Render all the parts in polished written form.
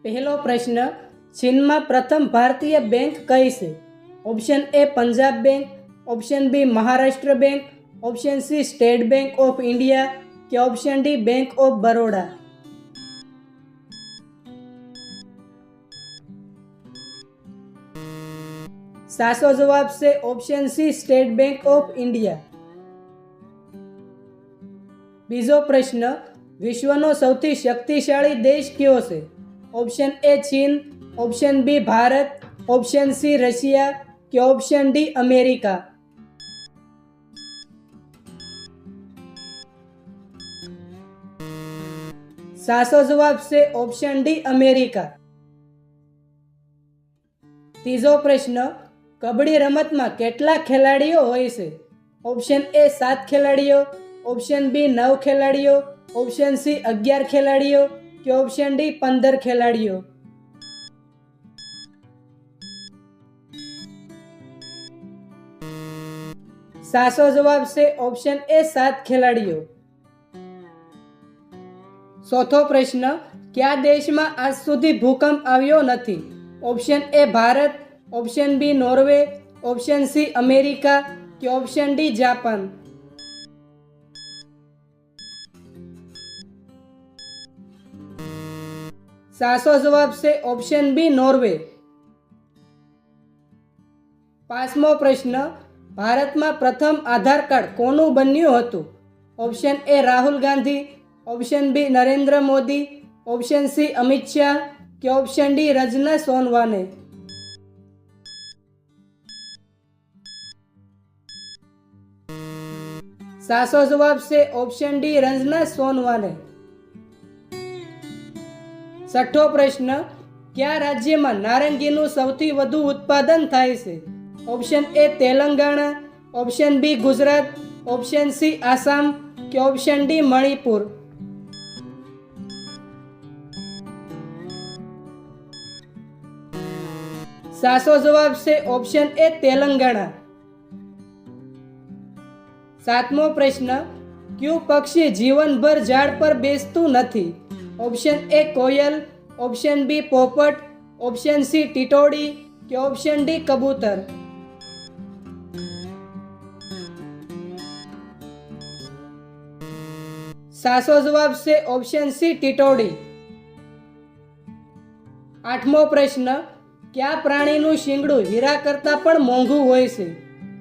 પહેલો પ્રશ્ન, ચીનમાં પ્રથમ ભારતીય બેંક કઈ છે? Option A Punjab bank, option B Maharashtra bank, option C state bank of India કે option D bank of Baroda? સાચો જવાબ છે option C state bank of India. બીજો પ્રશ્ન, વિશ્વનો સૌથી શક્તિશાળી દેશ કયો છે? ઓપ્શન એ ચીન, option B Bharat, option C Russia કે ઓપ્શન ડી અમેરિકા? સાચો જવાબ છે ઓપ્શન ડી અમેરિકા. ત્રીજો પ્રશ્ન, કબડ્ડી રમતમાં કેટલા ખેલાડીઓ હોય છે? ઓપ્શન એ 7 ખેલાડીઓ, ઓપ્શન બી 9 ખેલાડીઓ, ઓપ્શન સી 11 ખેલાડીઓ કે ઓપ્શન ડી 15 ખેલાડીઓ? સાચો જવાબ છે ઓપ્શન એ 7 ખેલાડીઓ. ચોથો પ્રશ્ન, કયા દેશમાં આજ સુધી ભૂકંપ આવ્યો નથી? Option A Bharat, option B Norway, option C America કે ઓપ્શન ડી જાપાન? સાચો જવાબ છે ઓપ્શન બી નોર્વે. પાંચમો પ્રશ્ન, ભારતમાં પ્રથમ આધાર કાર્ડ કોનું બન્યું હતું? Option A Rahul Gandhi, option B Narendra Modi, option C Amit Shah કે ઓપ્શન ડી રજના સોનવાને? સાચો જવાબ છે ઓપ્શન ડી રંजना સોનવાને. છઠ્ઠો પ્રશ્ન, કયા રાજ્યમાં નારંગીનું સૌથી વધુ ઉત્પાદન થાય છે? Option A Telangana, option B Gujarat, option C Assam કે ઓપ્શન ડી મણિપુર? સાચો જવાબ છે ઓપ્શન એ તેલંગાણા. સાતમો પ્રશ્ન, કયું પક્ષી જીવનભર ઝાડ પર બેસતું નથી? ઓપ્શન એ કોયલ, ઓપ્શન બી પોપટ, ઓપ્શન સી ટીટોડી કે ઓપ્શન ડી કબૂતર? સાચો જવાબ છે ઓપ્શન સી ટીટોડી. આઠમો પ્રશ્ન, કયા પ્રાણીનું શીંગડું હીરા કરતાં પણ મોંઘું હોય છે?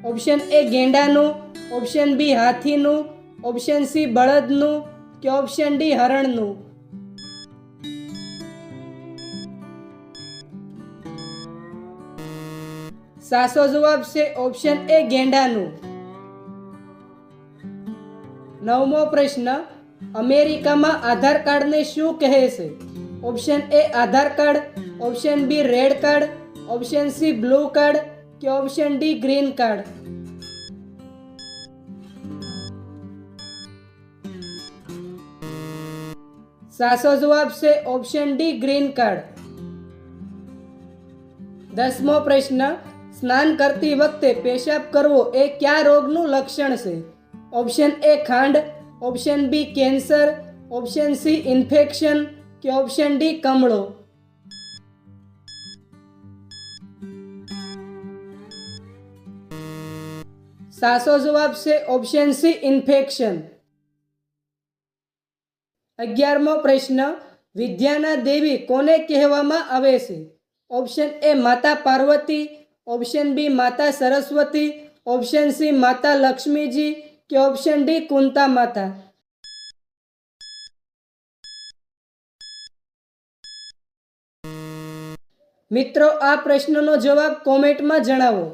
ઓપ્શન એ ગેંડાનું, ઓપ્શન બી હાથીનું, ઓપ્શન સી બળદનું કે ઓપ્શન ડી હરણનું? સાચો જવાબ છે ઓપ્શન એ ગેંડાનું. નવમો પ્રશ્ન, અમેરિકામાં આધાર કાર્ડને શું કહે છે? Option A Aadhaar card, option B red card, option C blue card કે ઓપ્શન ડી ગ્રીન કાર્ડ? સાચો જવાબ છે ઓપ્શન ડી ગ્રીન કાર્ડ. 10મો પ્રશ્ન, સ્નાન કરતી વખતે પેશાબ કરવો એ કયા રોગનું લક્ષણ છે? ઓપ્શન એ ખાંડ, option B cancer, option C infection કે ઓપ્શન ડી કમળો? સાચો જવાબ છે ઓપ્શન સી ઇન્ફેક્શન. 11મો પ્રશ્ન, વિદ્યાના દેવી કોને કહેવામાં આવે છે? ઓપ્શન એ માતા પાર્વતી, ઓપ્શન બી માતા સરસ્વતી, ઓપ્શન સી માતા લક્ષ્મીજી કે ઓપ્શન ડી કુંતા માતા? મિત્રો, આ પ્રશ્નનો જવાબ કોમેન્ટમાં જણાવો.